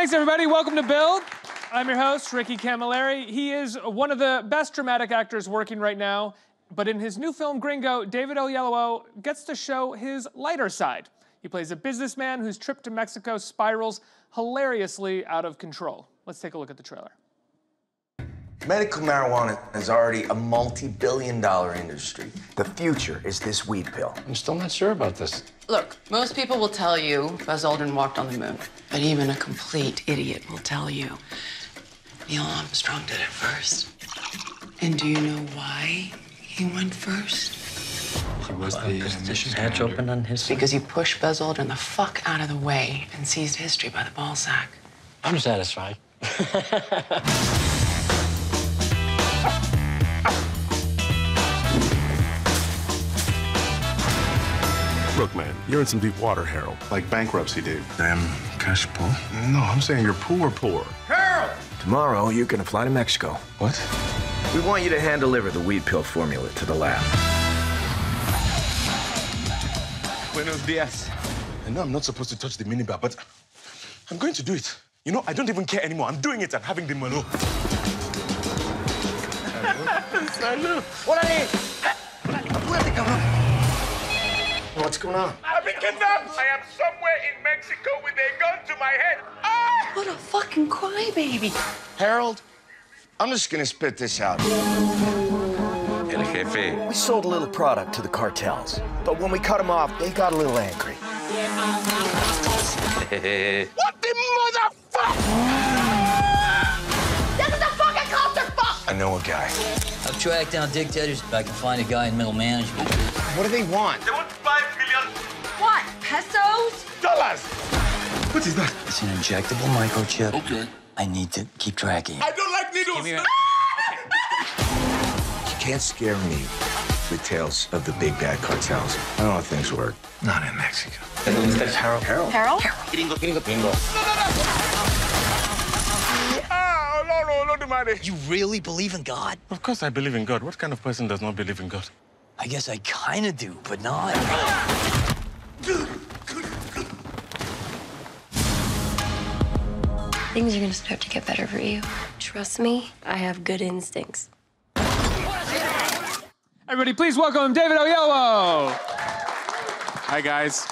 Thanks, everybody. Welcome to Build. I'm your host, Ricky Camilleri. He is one of the best dramatic actors working right now, but in his new film, Gringo, David Oyelowo gets to show his lighter side. He plays a businessman whose trip to Mexico spirals hilariously out of control. Let's take a look at the trailer. Medical marijuana is already a multi-billion-dollar industry. The future is this weed pill. I'm still not sure about this. Look, most people will tell you Buzz Aldrin walked on the moon. But even a complete idiot will tell you Neil Armstrong did it first. And do you know why he went first? He was the mission hatch opened on his side. Because he pushed Buzz Aldrin the fuck out of the way and seized history by the ballsack. I'm satisfied. Look, man, you're in some deep water, Harold. Like bankruptcy, dude. Damn cash pull. No, I'm saying you're poor. Harold! Tomorrow, you're gonna fly to Mexico. What? We want you to hand-deliver the weed pill formula to the lab. Buenos dias. I know I'm not supposed to touch the minibar, but I'm going to do it. You know, I don't even care anymore. I'm doing it and having the malo. Salud. What's going on? I've been kidnapped! I am somewhere in Mexico with a gun to my head. Ah! What a fucking crybaby. Harold, I'm just gonna spit this out. El jefe. We sold a little product to the cartels, but when we cut them off, they got a little angry. What the motherfucker? This is a fucking clusterfuck! I know a guy. I've tracked down dictators if I can find a guy in middle management. What do they want? They want 5 million What, pesos? dollars. What is that? It's an injectable microchip. Okay. I need to keep tracking it. I don't like needles. Give me a- You can't scare me with tales of the big bad cartels. I know how things work. Not in Mexico. Harold. Harold? Gringo. Ah, no, the money. You really believe in God? Of course I believe in God. What kind of person does not believe in God? I guess I kind of do, but not. Things are gonna start to get better for you. Trust me, I have good instincts. Everybody, please welcome David Oyelowo. Hi, guys.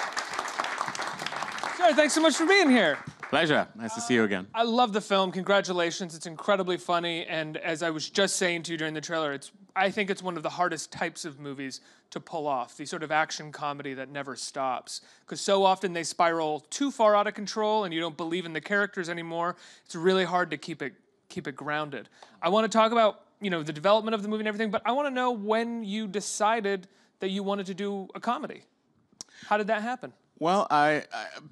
Sir, thanks so much for being here. Pleasure. Nice to see you again. I love the film. Congratulations. It's incredibly funny. And as I was just saying to you during the trailer, I think it's one of the hardest types of movies to pull off, the sort of action comedy that never stops. Because so often they spiral too far out of control and you don't believe in the characters anymore. It's really hard to keep it grounded. I want to talk about, the development of the movie and everything, but I want to know when you decided that you wanted to do a comedy. How did that happen? Well,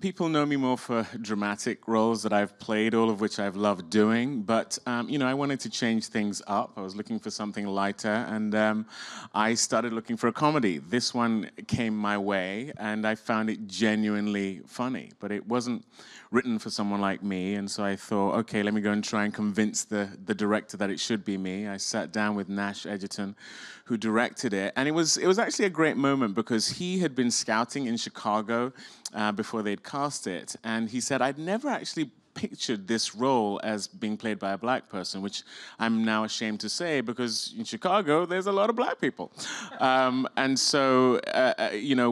people know me more for dramatic roles that I've played, all of which I've loved doing. But, I wanted to change things up. I was looking for something lighter, and I started looking for a comedy. This one came my way, and I found it genuinely funny. But it wasn't written for someone like me, and so I thought, okay, let me go and try and convince the director that it should be me. I sat down with Nash Edgerton, who directed it, and it was actually a great moment because he had been scouting in Chicago before they'd cast it, and he said, I'd never actually pictured this role as being played by a black person, which I'm now ashamed to say because in Chicago, there's a lot of black people. And so,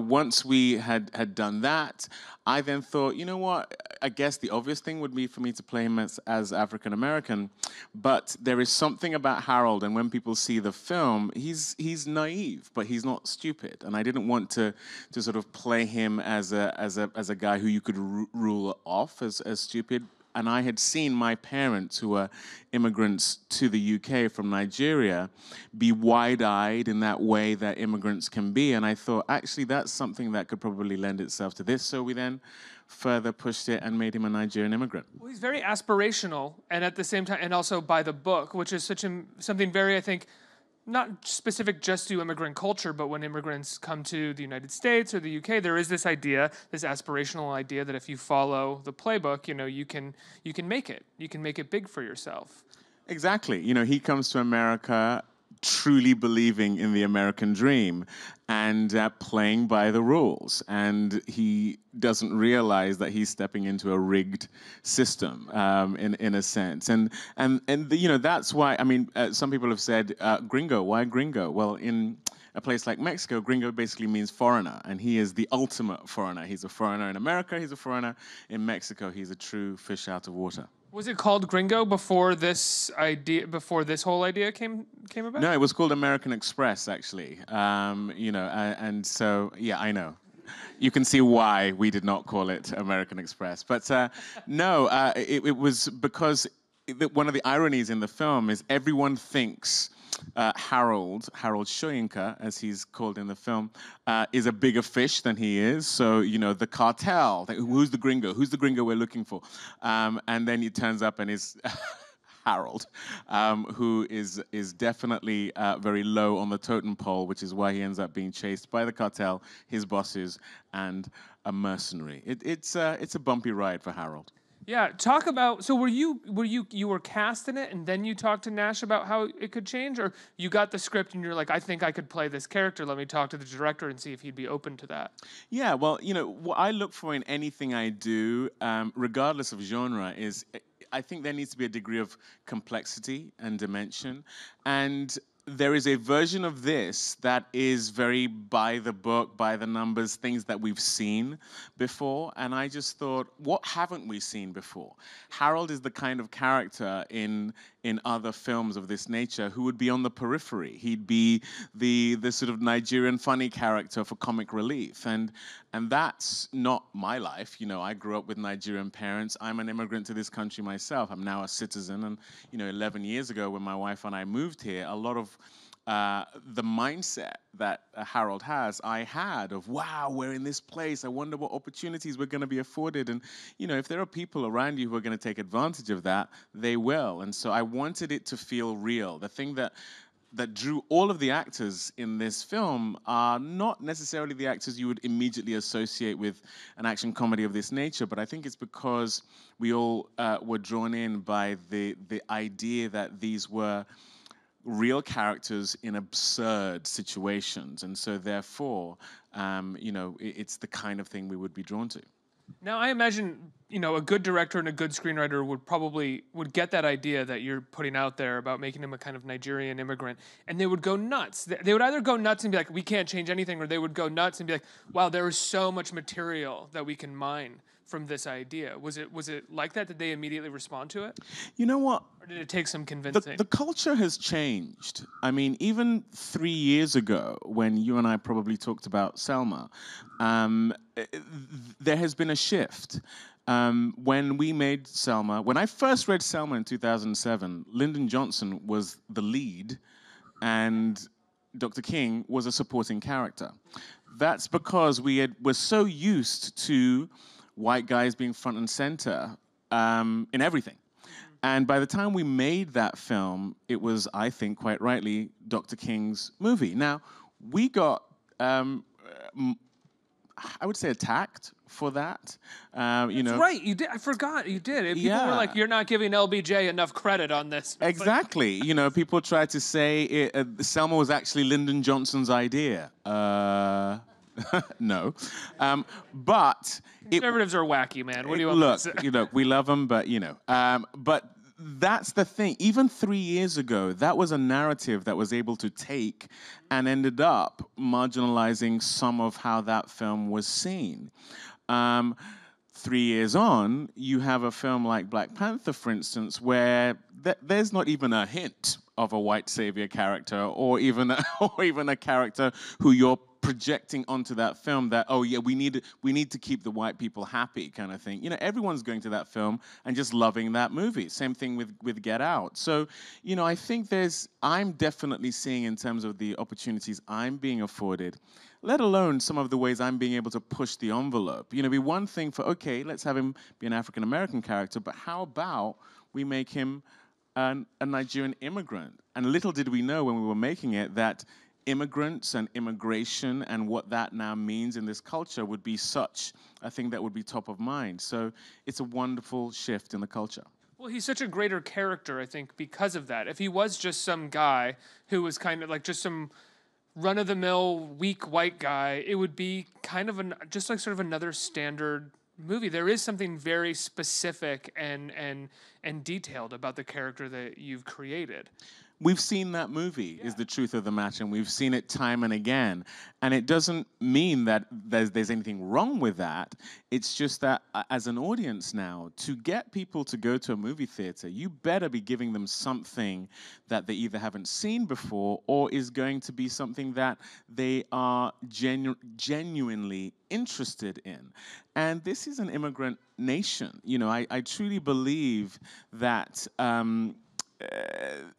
once we had done that, I then thought, you know what, I guess the obvious thing would be for me to play him as African-American, but there is something about Harold, and when people see the film, he's naive, but he's not stupid, and I didn't want to sort of play him as a guy who you could rule off as stupid. And I had seen my parents, who are immigrants to the UK from Nigeria, be wide-eyed in that way that immigrants can be. And I thought, actually, that's something that could probably lend itself to this. So we then further pushed it and made him a Nigerian immigrant. Well, he's very aspirational, and at the same time, and also by the book, which is something very, I think, not specific just to immigrant culture, but when immigrants come to the United States or the UK, there is this idea, this aspirational idea that if you follow the playbook, you can make it. You can make it big for yourself. Exactly. He comes to America truly believing in the American dream and playing by the rules. And he doesn't realize that he's stepping into a rigged system, in a sense. And you know, that's why, I mean, some people have said, Gringo, why Gringo? Well, in a place like Mexico, Gringo basically means foreigner, and he is the ultimate foreigner. He's a foreigner in America, he's a foreigner in Mexico. He's a true fish out of water. Was it called Gringo before this idea? Before this whole idea came about? No, it was called American Express, actually. You know, and so yeah, I know. You can see why we did not call it American Express. But no, it was because one of the ironies in the film is everyone thinks Harold Soyinka, as he's called in the film, is a bigger fish than he is. So, you know, the cartel, who's the gringo? Who's the gringo we're looking for? And then he turns up and is Harold, who is definitely very low on the totem pole, which is why he ends up being chased by the cartel, his bosses, and a mercenary. It's a bumpy ride for Harold. Yeah, talk about. So you were cast in it, and then you talked to Nash about how it could change, or you got the script and you're like, I think I could play this character. Let me talk to the director and see if he'd be open to that. Yeah, well, you know, what I look for in anything I do, regardless of genre, is I think there needs to be a degree of complexity and dimension, and there is a version of this that is very by the book, by the numbers, things that we've seen before. And I just thought, what haven't we seen before? Harold is the kind of character in other films of this nature who would be on the periphery. He'd be the sort of Nigerian funny character for comic relief. And that's not my life. You know, I grew up with Nigerian parents. I'm an immigrant to this country myself. I'm now a citizen. And, you know, 11 years ago when my wife and I moved here, a lot of the mindset that Harold has, I had of, wow, we're in this place. I wonder what opportunities we're going to be afforded. And, you know, if there are people around you who are going to take advantage of that, they will. And so I wanted it to feel real. The thing that drew all of the actors in this film are not necessarily the actors you would immediately associate with an action comedy of this nature, but I think it's because we all were drawn in by the idea that these were real characters in absurd situations, and so therefore, you know, it's the kind of thing we would be drawn to. Now, I imagine, you know, a good director and a good screenwriter would get that idea that you're putting out there about making him a kind of Nigerian immigrant, and they would go nuts. They would either go nuts and be like, we can't change anything, or they would go nuts and be like, wow, there is so much material that we can mine from this idea. Was it like that? Did they immediately respond to it? You know what? Or did it take some convincing? The culture has changed. I mean, even 3 years ago, when you and I probably talked about Selma, there has been a shift. When we made Selma, when I first read Selma in 2007, Lyndon Johnson was the lead, and Dr. King was a supporting character. That's because we're so used to white guys being front and center in everything. And by the time we made that film, it was, I think, quite rightly, Dr. King's movie. Now, we got, I would say, attacked for that. You know, right, you did. I forgot you did. People were like, "You're not giving LBJ enough credit on this." Exactly. You know, people tried to say Selma was actually Lyndon Johnson's idea. No, but conservatives are wacky, man. What do you want look? to say? You know, we love them, but you know, but that's the thing. Even 3 years ago, that was a narrative that was able to take and ended up marginalizing some of how that film was seen. 3 years on, you have a film like Black Panther, for instance, where there's not even a hint of a white savior character, or even a character who you're projecting onto that film that, oh yeah, we need to keep the white people happy, kind of thing. You know, everyone's going to that film and just loving that movie. Same thing with Get Out. So, you know, I think I'm definitely seeing, in terms of the opportunities I'm being afforded, let alone some of the ways I'm being able to push the envelope. You know, it'd be one thing for, okay, let's have him be an African-American character, but how about we make him a Nigerian immigrant? And little did we know when we were making it that immigrants and immigration and what that now means in this culture would be such a thing that would be top of mind. So it's a wonderful shift in the culture. Well, he's such a greater character, I think, because of that. If he was just some guy who was kind of like just some run-of-the-mill weak white guy, it would be kind of just like sort of another standard movie. There is something very specific and detailed about the character that you've created. We've seen that movie, is the truth of the matter, and we've seen it time and again. And it doesn't mean that there's anything wrong with that. It's just that as an audience now, to get people to go to a movie theater, you better be giving them something that they either haven't seen before or is going to be something that they are genuinely interested in. And this is an immigrant nation. You know, I truly believe that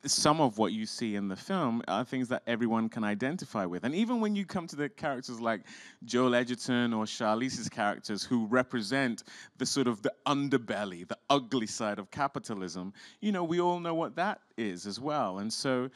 some of what you see in the film are things that everyone can identify with. And even when you come to the characters like Joel Edgerton or Charlize's characters who represent the sort of the underbelly, the ugly side of capitalism, you know, we all know what that is as well. And so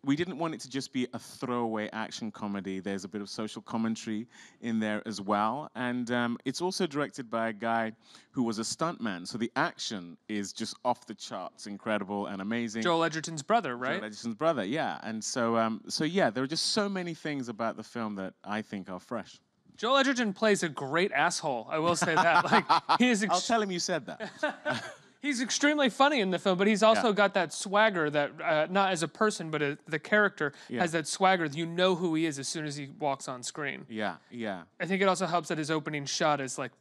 we didn't want it to just be a throwaway action comedy. There's a bit of social commentary in there as well. And it's also directed by a guy who was a stuntman. So the action is just off the charts, incredible and amazing. Joel Edgerton's brother, right? Joel Edgerton's brother, yeah. And so, yeah, there are just so many things about the film that I think are fresh. Joel Edgerton plays a great asshole. I will say that. Like, he is. I'll tell him you said that. He's extremely funny in the film, but he's also got that swagger that, not as a person, but the character has that swagger. You know who he is as soon as he walks on screen. Yeah, yeah. I think it also helps that his opening shot is like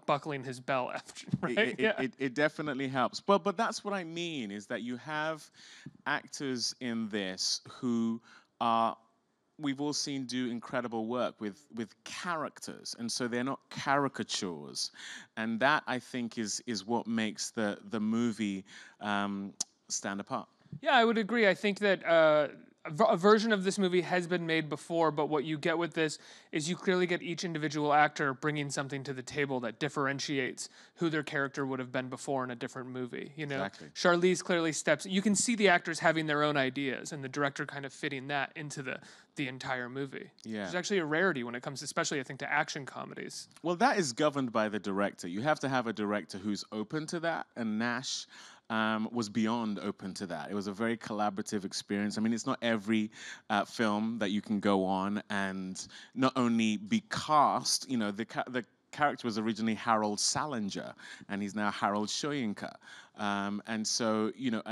buckling his belt after, right? It definitely helps. But that's what I mean, is that you have actors in this who are, we've all seen do incredible work with characters, and so they're not caricatures, and that I think is what makes the movie stand apart. Yeah, I would agree. I think that a version of this movie has been made before, but what you get with this is you clearly get each individual actor bringing something to the table that differentiates who their character would have been before in a different movie. You know, Exactly. Charlize clearly steps. You can see the actors having their own ideas, and the director kind of fitting that into the entire movie. Yeah. It's actually a rarity when it comes, especially I think, to action comedies. Well, that is governed by the director. You have to have a director who's open to that, and Nash was beyond open to that. It was a very collaborative experience. I mean, it's not every film that you can go on and not only be cast, you know, the character was originally Harold Salinger, and he's now Harold Soyinka. And so, you know,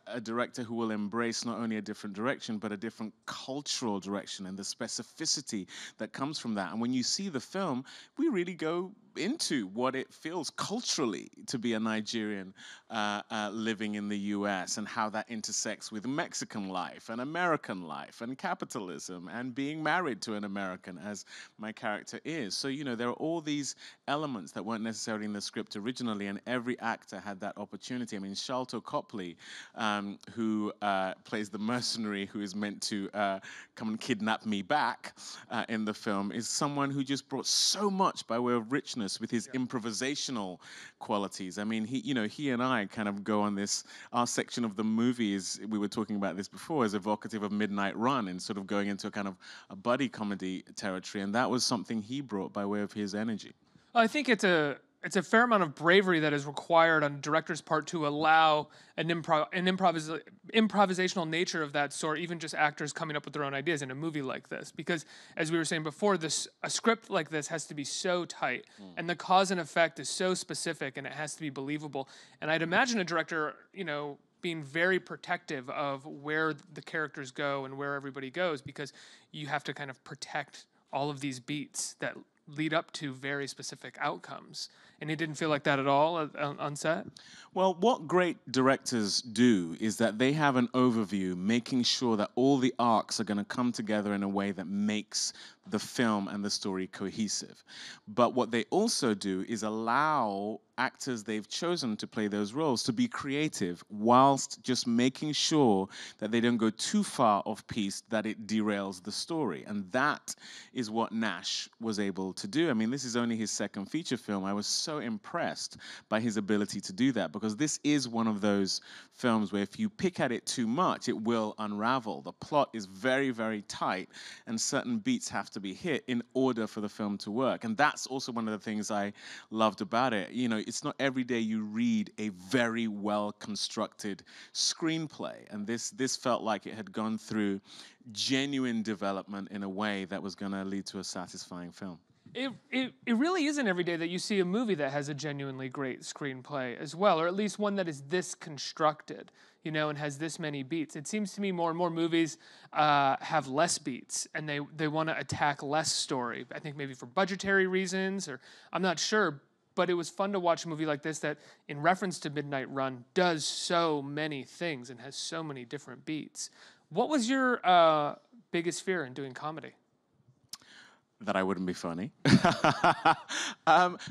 a director who will embrace not only a different direction, but a different cultural direction and the specificity that comes from that. And when you see the film, we really go into what it feels culturally to be a Nigerian living in the US, and how that intersects with Mexican life and American life and capitalism and being married to an American, as my character is. So, you know, there are all these elements that weren't necessarily in the script originally, and every actor had that opportunity. I mean, Sharlto Copley, who plays the mercenary who is meant to come and kidnap me back in the film, is someone who just brought so much by way of richness with his improvisational qualities. I mean, he and I kind of go on this, our section of the movies, we were talking about this before, is evocative of Midnight Run and sort of going into a kind of a buddy comedy territory, and that was something he brought by way of his energy. I think it's a fair amount of bravery that is required on a director's part to allow an improvisational nature of that sort, even just actors coming up with their own ideas in a movie like this. Because, as we were saying before, a script like this has to be so tight, and the cause and effect is so specific, and it has to be believable. And I'd imagine a director, you know, being very protective of where the characters go and where everybody goes, because you have to kind of protect all of these beats that lead up to very specific outcomes. And it didn't feel like that at all on set? Well, what great directors do is that they have an overview, making sure that all the arcs are going to come together in a way that makes the film and the story cohesive. But what they also do is allow actors they've chosen to play those roles to be creative, whilst just making sure that they don't go too far off piece, that it derails the story. And that is what Nash was able to do. I mean, this is only his second feature film. I was so so impressed by his ability to do that, because this is one of those films where if you pick at it too much, it will unravel. The plot is very, very tight, and certain beats have to be hit in order for the film to work. And that's also one of the things I loved about it. You know, it's not every day you read a very well-constructed screenplay, and this felt like it had gone through genuine development in a way that was going to lead to a satisfying film. It really isn't every day that you see a movie that has a genuinely great screenplay as well, or at least one that is this constructed, you know, and has this many beats. It seems to me more and more movies have less beats, and they want to attack less story. I think maybe for budgetary reasons, or I'm not sure. But it was fun to watch a movie like this that, in reference to Midnight Run, does so many things and has so many different beats. What was your biggest fear in doing comedy? That I wouldn't be funny.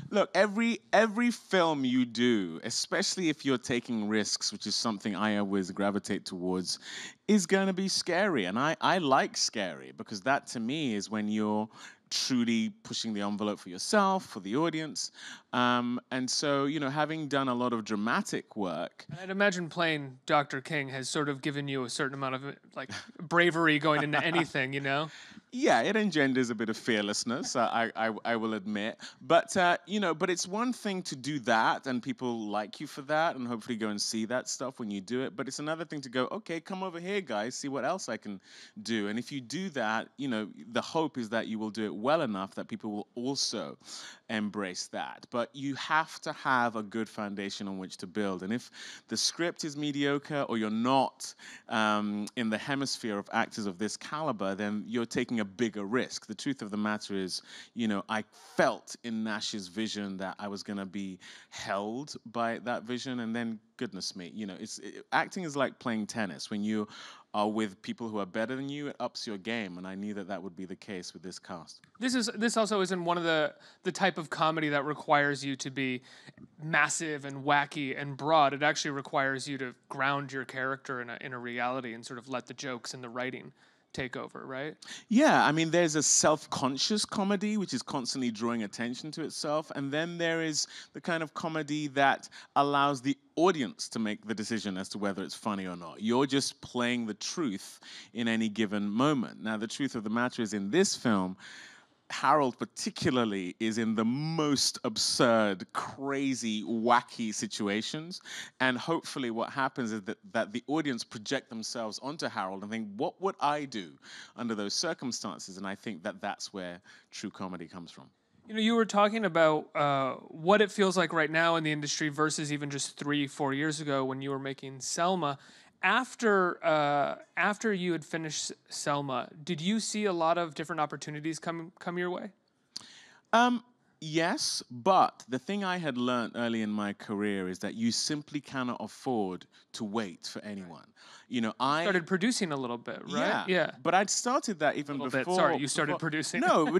Look, every film you do, especially if you're taking risks, which is something I always gravitate towards, is going to be scary. And I like scary, because that to me is when you're truly pushing the envelope for yourself, for the audience. And so, you know, having done a lot of dramatic work. I'd imagine playing Dr. King has sort of given you a certain amount of like bravery going into anything, you know? Yeah, it engenders a bit of fearlessness, I will admit. But, you know, but it's one thing to do that, and people like you for that, and hopefully go and see that stuff when you do it. But it's another thing to go, okay, come over here, guys, see what else I can do. And if you do that, you know, the hope is that you will do it well enough that people will also embrace that. But you have to have a good foundation on which to build. And if the script is mediocre, or you're not in the hemisphere of actors of this caliber, then you're taking a bigger risk. The truth of the matter is, you know, I felt in Nash's vision that I was going to be held by that vision, and then goodness me, you know, acting is like playing tennis. When you are with people who are better than you, it ups your game, and I knew that that would be the case with this cast. This also isn't one of the type of comedy that requires you to be massive and wacky and broad. It actually requires you to ground your character in a reality and sort of let the jokes and the writing take over, right? Yeah, I mean, there's a self-conscious comedy, which is constantly drawing attention to itself, and then there is the kind of comedy that allows the audience to make the decision as to whether it's funny or not. You're just playing the truth in any given moment. Now, the truth of the matter is, in this film, Harold particularly is in the most absurd, crazy, wacky situations. And hopefully what happens is that the audience project themselves onto Harold and think, what would I do under those circumstances? And I think that that's where true comedy comes from. You know, you were talking about what it feels like right now in the industry versus even just 3-4 years ago when you were making Selma. After you had finished Selma, did you see a lot of different opportunities come your way? Yes, but the thing I had learned early in my career is that you simply cannot afford to wait for anyone. You know, I started producing a little bit, right? Yeah. But I'd started that even before. Bit. Sorry, you started producing. No,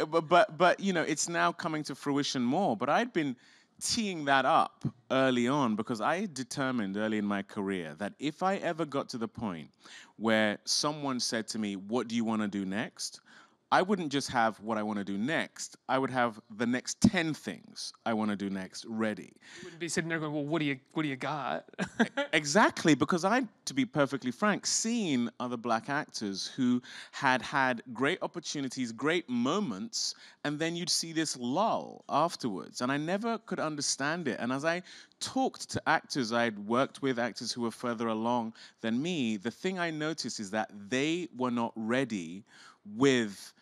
but you know, it's now coming to fruition more. But I'd been teeing that up early on, because I had determined early in my career that if I ever got to the point where someone said to me, what do you want to do next? I wouldn't just have what I want to do next. I would have the next 10 things I want to do next ready. You wouldn't be sitting there going, well, what do you got? Exactly, because I, to be perfectly frank, seen other black actors who had great opportunities, great moments, and then you'd see this lull afterwards. And I never could understand it. And as I talked to actors, I'd worked with actors who were further along than me, the thing I noticed is that they were not ready with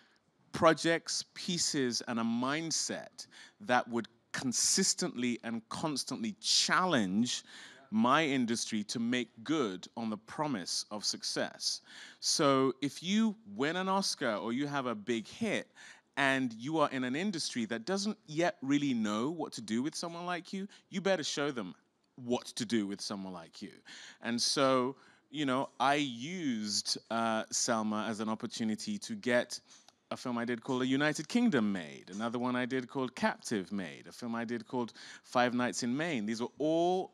projects, pieces, and a mindset that would consistently and constantly challenge my industry to make good on the promise of success. So if you win an Oscar or you have a big hit and you are in an industry that doesn't yet really know what to do with someone like you, you better show them what to do with someone like you. And so, you know, I used Selma as an opportunity to get a film I did called A United Kingdom made, another one I did called Captive made, a film I did called 5 Nights in Maine. These were all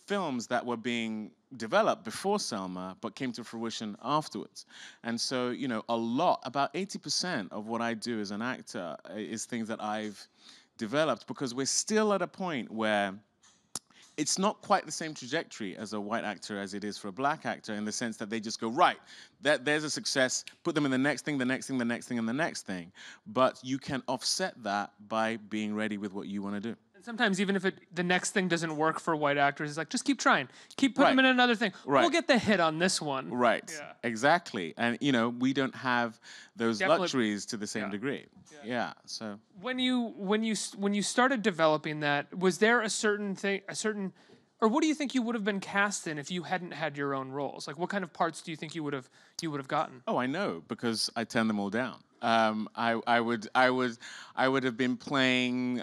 films that were being developed before Selma, but came to fruition afterwards. And so, you know, about 80% of what I do as an actor is things that I've developed, because we're still at a point where it's not quite the same trajectory as a white actor as it is for a black actor, in the sense that they just go, right, there's a success, put them in the next thing, the next thing, the next thing, and the next thing. But you can offset that by being ready with what you want to do. And sometimes even if the next thing doesn't work for white actors, it's like, just keep trying. Keep putting them in another thing. We'll get the hit on this one. Right, exactly. And, you know, we don't have those luxuries to the same degree. Yeah, so. When you started developing that, was there a certain thing, or what do you think you would have been cast in if you hadn't had your own roles? Like, what kind of parts do you think you would have gotten? Oh, I know, because I turned them all down. I would have been playing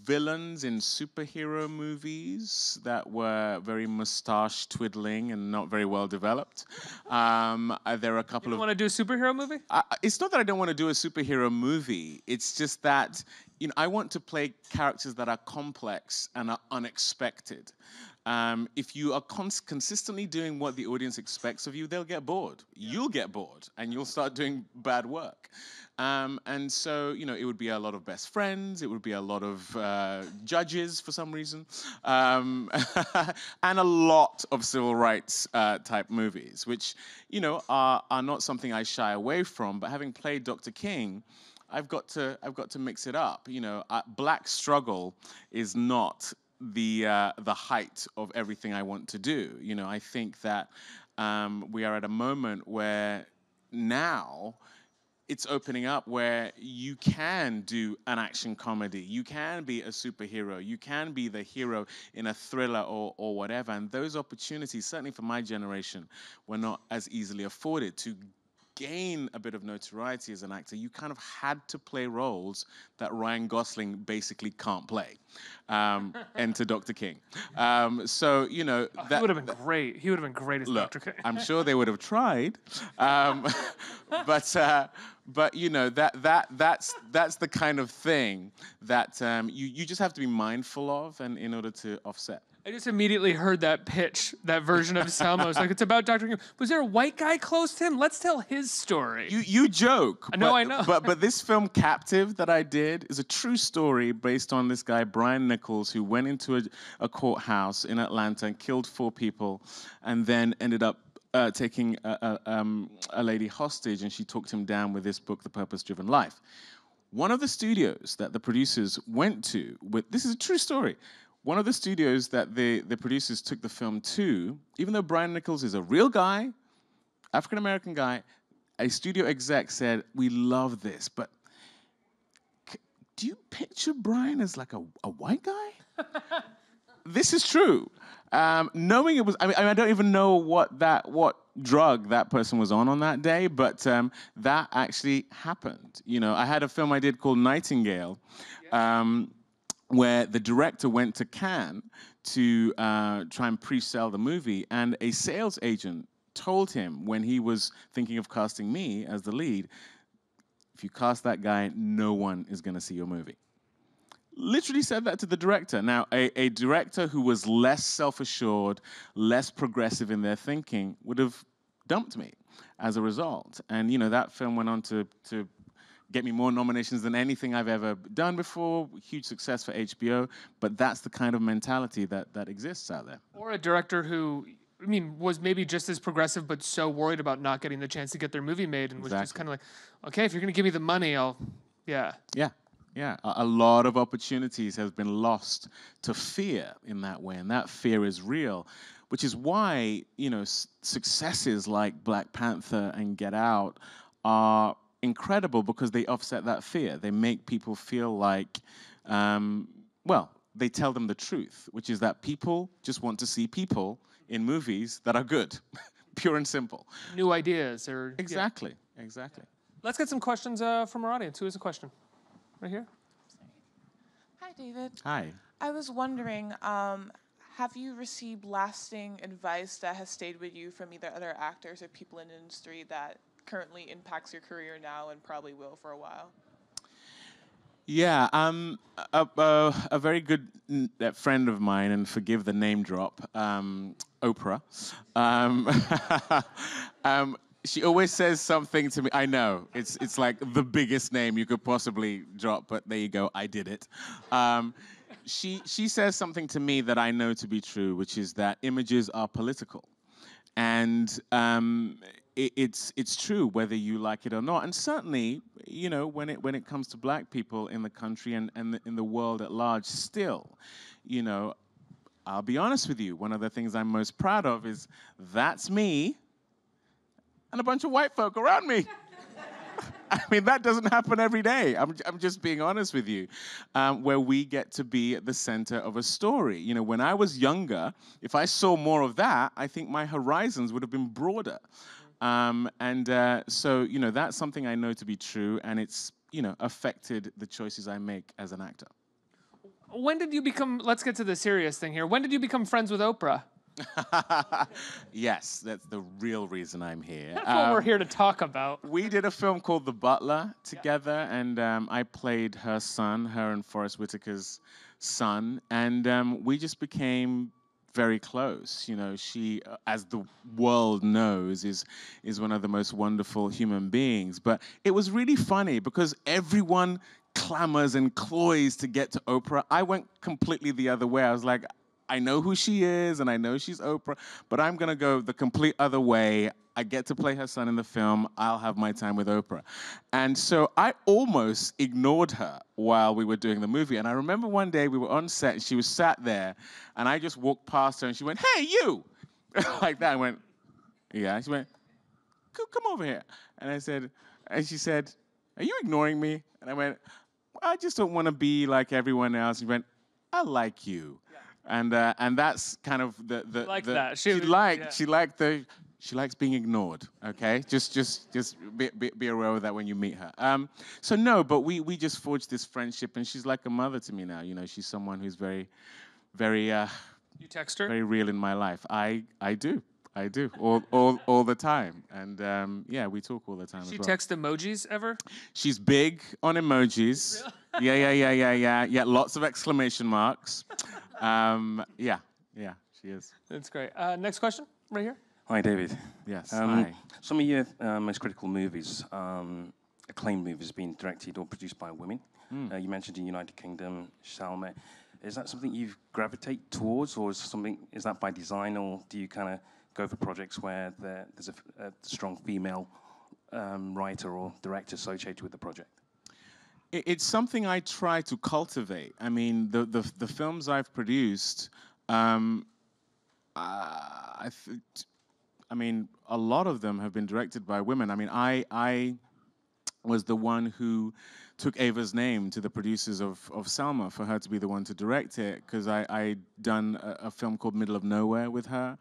villains in superhero movies that were very mustache twiddling and not very well developed. There are a couple You want to do a superhero movie? It's not that I don't want to do a superhero movie. It's just that, you know, I want to play characters that are complex and are unexpected. If you are consistently doing what the audience expects of you, they'll get bored. You'll get bored, and you'll start doing bad work. And so, you know, it would be a lot of best friends. It would be a lot of judges for some reason, and a lot of civil rights type movies, which, you know, are not something I shy away from. But having played Dr. King, I've got to mix it up. You know, black struggle is not the height of everything I want to do. You know, I think that we are at a moment where now it's opening up, where you can do an action comedy, you can be a superhero, you can be the hero in a thriller or whatever. And those opportunities, certainly for my generation, were not as easily afforded. To gain a bit of notoriety as an actor, you kind of had to play roles that Ryan Gosling basically can't play. Enter Dr. King. So, you know, he would have been great. He would have been great as Dr. King. I'm sure they would have tried, but you know, that's the kind of thing that you just have to be mindful of, and in order to offset. I just immediately heard that pitch, that version of Selma. I was like, it's about Dr. King. Was there a white guy close to him? Let's tell his story. You joke. I know. But this film, Captive, that I did, is a true story based on this guy, Brian Nichols, who went into a courthouse in Atlanta and killed 4 people, and then ended up taking a lady hostage, and she talked him down with this book, The Purpose-Driven Life. One of the studios that the producers went to, this is a true story, one of the studios that the producers took the film to, even though Brian Nichols is a real guy, African-American guy, a studio exec said, we love this, but do you picture Brian as like a white guy? This is true. Knowing it was, I mean, I don't even know what drug that person was on that day, but that actually happened. You know, I had a film I did called Nightingale, where the director went to Cannes to try and pre-sell the movie, and a sales agent told him when he was thinking of casting me as the lead, if you cast that guy, no one is going to see your movie. Literally said that to the director. Now, a director who was less self-assured, less progressive in their thinking would have dumped me as a result. And, you know, that film went on to get me more nominations than anything I've ever done before. Huge success for HBO, but that's the kind of mentality that exists out there. Or a director who, I mean, was maybe just as progressive, but so worried about not getting the chance to get their movie made, and was just kind of like, okay, if you're going to give me the money, yeah. A lot of opportunities have been lost to fear in that way, and that fear is real, which is why, you know, successes like Black Panther and Get Out are incredible, because they offset that fear. They make people feel like, well, they tell them the truth, which is that people just want to see people in movies that are good, pure and simple. New ideas. Exactly. Let's get some questions from our audience. Who has a question? Right here. Hi, David. Hi. I was wondering, have you received lasting advice that has stayed with you from either other actors or people in the industry that currently impacts your career now and probably will for a while? Yeah, a very good friend of mine, and forgive the name drop, Oprah, She always says something to me. I know it's like the biggest name you could possibly drop, but there you go. I did it. She says something to me that I know to be true, which is that images are political, and it's true whether you like it or not. And certainly, you know, when it comes to black people in the country and in the world at large, still, you know, I'll be honest with you. One of the things I'm most proud of is that's me and a bunch of white folk around me. I mean, that doesn't happen every day. I'm just being honest with you, where we get to be at the center of a story. You know, when I was younger, if I saw more of that, I think my horizons would have been broader. So, you know, that's something I know to be true, and it's, you know, affected the choices I make as an actor. When did you become, let's get to the serious thing here. When did you become friends with Oprah? Yes, that's the real reason I'm here. That's what we're here to talk about. We did a film called The Butler together, and I played her son, her and Forrest Whitaker's son, and we just became very close. You know, she, as the world knows, is one of the most wonderful human beings. But it was really funny because everyone clamors and cloys to get to Oprah. I went completely the other way. I was like, I know who she is, and I know she's Oprah, but I'm gonna go the complete other way. I get to play her son in the film. I'll have my time with Oprah. And so I almost ignored her while we were doing the movie. And I remember one day we were on set, and she was sat there, and I just walked past her, and she went, "Hey, you!" Like that. I went, "Yeah." She went, "Come over here." And she said, "Are you ignoring me?" And I went, "I just don't want to be like everyone else." She went, "I like you." And that's kind of the that. She likes being ignored. Okay, just be aware of that when you meet her. So no, but we just forged this friendship, and she's like a mother to me now. You know, she's someone who's very, very. You text her? Very real in my life. I do all the time, and yeah, we talk all the time. She as well. text emojis ever? She's big on emojis. Really? Yeah. Lots of exclamation marks. Yeah, she is. That's great. Next question, right here. Hi, David. Yes. Hi. Some of your most critical movies, acclaimed movies, being directed or produced by women. You mentioned in the United Kingdom, Selma. Is that something you gravitate towards, or is that by design, or do you kind of go for projects where there's a strong female writer or director associated with the project? It's something I try to cultivate. I mean, the films I've produced, I mean, a lot of them have been directed by women. I mean, I was the one who took Ava's name to the producers of Selma for her to be the one to direct it, because I'd done a film called Middle of Nowhere with her,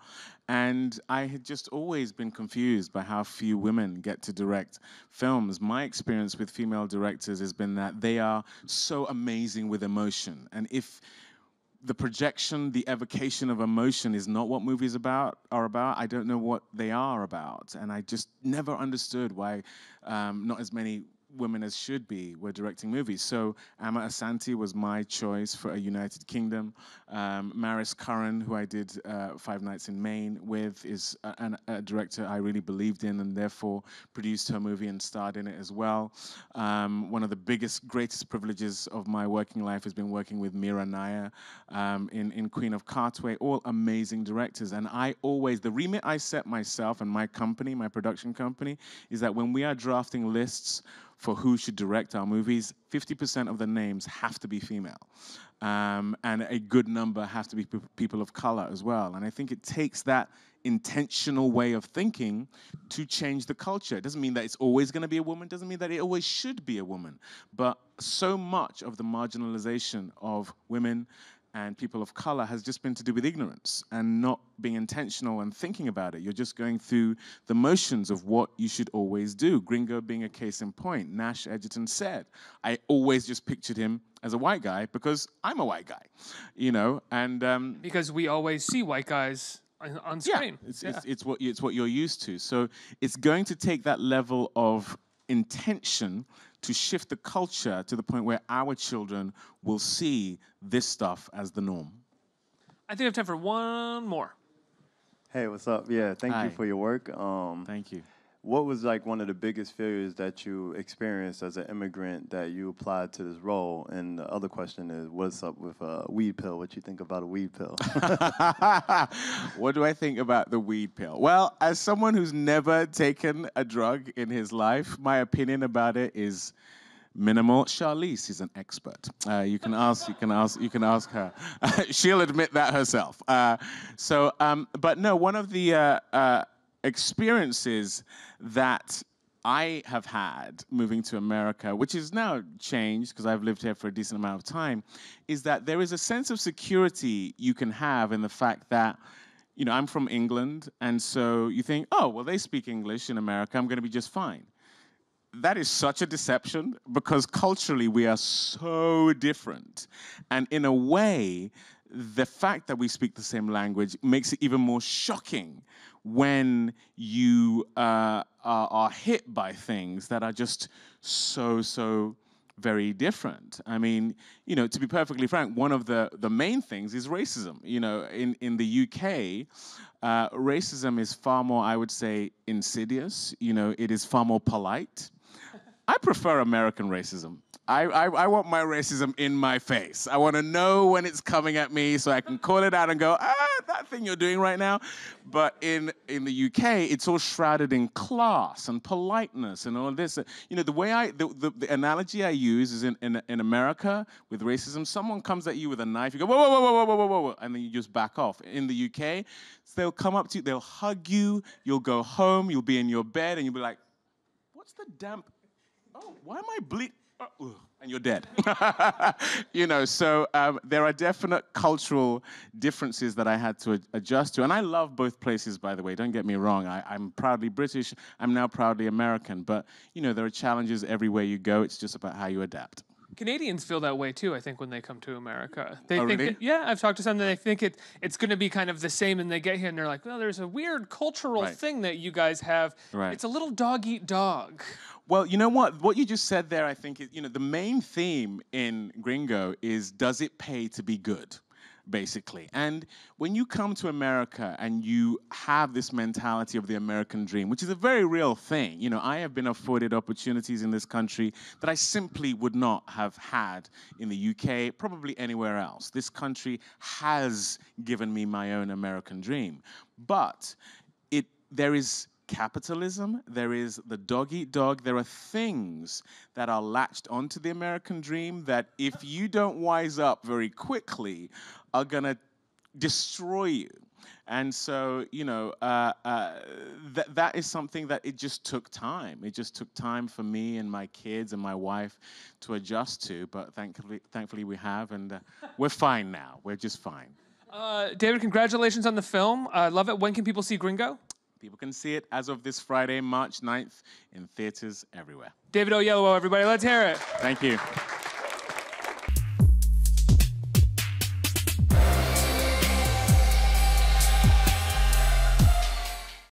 and I had just always been confused by how few women get to direct films. My experience with female directors has been that they are so amazing with emotion, and if the projection, the evocation of emotion is not what movies are about, I don't know what they are about. And I just never understood why not as many women as should be were directing movies. So Amma Asante was my choice for a United Kingdom. Maris Curran, who I did 5 Nights in Maine with, is a director I really believed in, and therefore produced her movie and starred in it as well. One of the greatest privileges of my working life has been working with Mira Nair in Queen of Cartway, all amazing directors. And the remit I set myself and my company, my production company, is that when we are drafting lists for who should direct our movies, 50% of the names have to be female. And a good number have to be people of color as well. And I think it takes that intentional way of thinking to change the culture. It doesn't mean that it's always going to be a woman. It doesn't mean that it always should be a woman. But so much of the marginalization of women and people of color has just been to do with ignorance and not being intentional and thinking about it. You're just going through the motions of what you should always do. Gringo being a case in point. Nash Edgerton said, I always just pictured him as a white guy because I'm a white guy, you know, and because we always see white guys on screen. Yeah, it's what you're used to. So it's going to take that level of intention to shift the culture to the point where our children will see this stuff as the norm. I think I have time for one more. Hey, what's up? Yeah, thank Hi. you for your work. Thank you. what was like one of the biggest failures that you experienced as an immigrant that you applied to this role? And the other question is, what's up with a weed pill? What you think about a weed pill? What do I think about the weed pill? Well, as someone who's never taken a drug in his life, my opinion about it is minimal. Charlize is an expert. You can ask her. She'll admit that herself. But no, one of the experiences that I have had moving to America, which is now changed because I've lived here for a decent amount of time, is that there is a sense of security you can have in the fact that, you know, I'm from England, and so you think, oh, well, they speak English in America, I'm going to be just fine. That is such a deception because culturally we are so different. And in a way, the fact that we speak the same language makes it even more shocking when you are hit by things that are just so very different. I mean, you know, to be perfectly frank, one of the main things is racism. You know, in the UK, racism is far more, I would say, insidious. You know, it is far more polite. I prefer American racism. I want my racism in my face. I want to know when it's coming at me so I can call it out and go, that thing you're doing right now. But in the UK, it's all shrouded in class and politeness and all this. You know, the analogy I use is in America with racism, someone comes at you with a knife, you go, whoa, and then you just back off. In the UK, they'll come up to you, they'll hug you, you'll go home, you'll be in your bed, and you'll be like, what's the damp? Oh, why am I bleeding? And you're dead. You know, so there are definite cultural differences that I had to adjust to. And I love both places, by the way, don't get me wrong. I'm proudly British, I'm now proudly American. But, you know, there are challenges everywhere you go. It's just about how you adapt. Canadians feel that way too, I think, when they come to America. They Oh, think, really? yeah, I've talked to some that they think it's going to be kind of the same, and they get here and they're like, well, there's a weird cultural thing that you guys have. Right. It's a little dog-eat-dog. Well, you know what? What you just said there, I think, is, you know, the main theme in Gringo is, does it pay to be good, basically? And when you come to America and you have this mentality of the American dream, which is a very real thing, you know, I have been afforded opportunities in this country that I simply would not have had in the UK, probably anywhere else. This country has given me my own American dream. But there is capitalism, there is the dog-eat-dog, there are things that are latched onto the American dream that if you don't wise up very quickly are gonna destroy you. And so, you know, that is something that it just took time. It just took time for me and my kids and my wife to adjust to, but thankfully we have, and we're fine now. We're just fine. David, congratulations on the film. I love it. When can people see Gringo? People can see it as of this Friday, March 9th, in theaters everywhere. David Oyelowo, everybody, let's hear it. Thank you.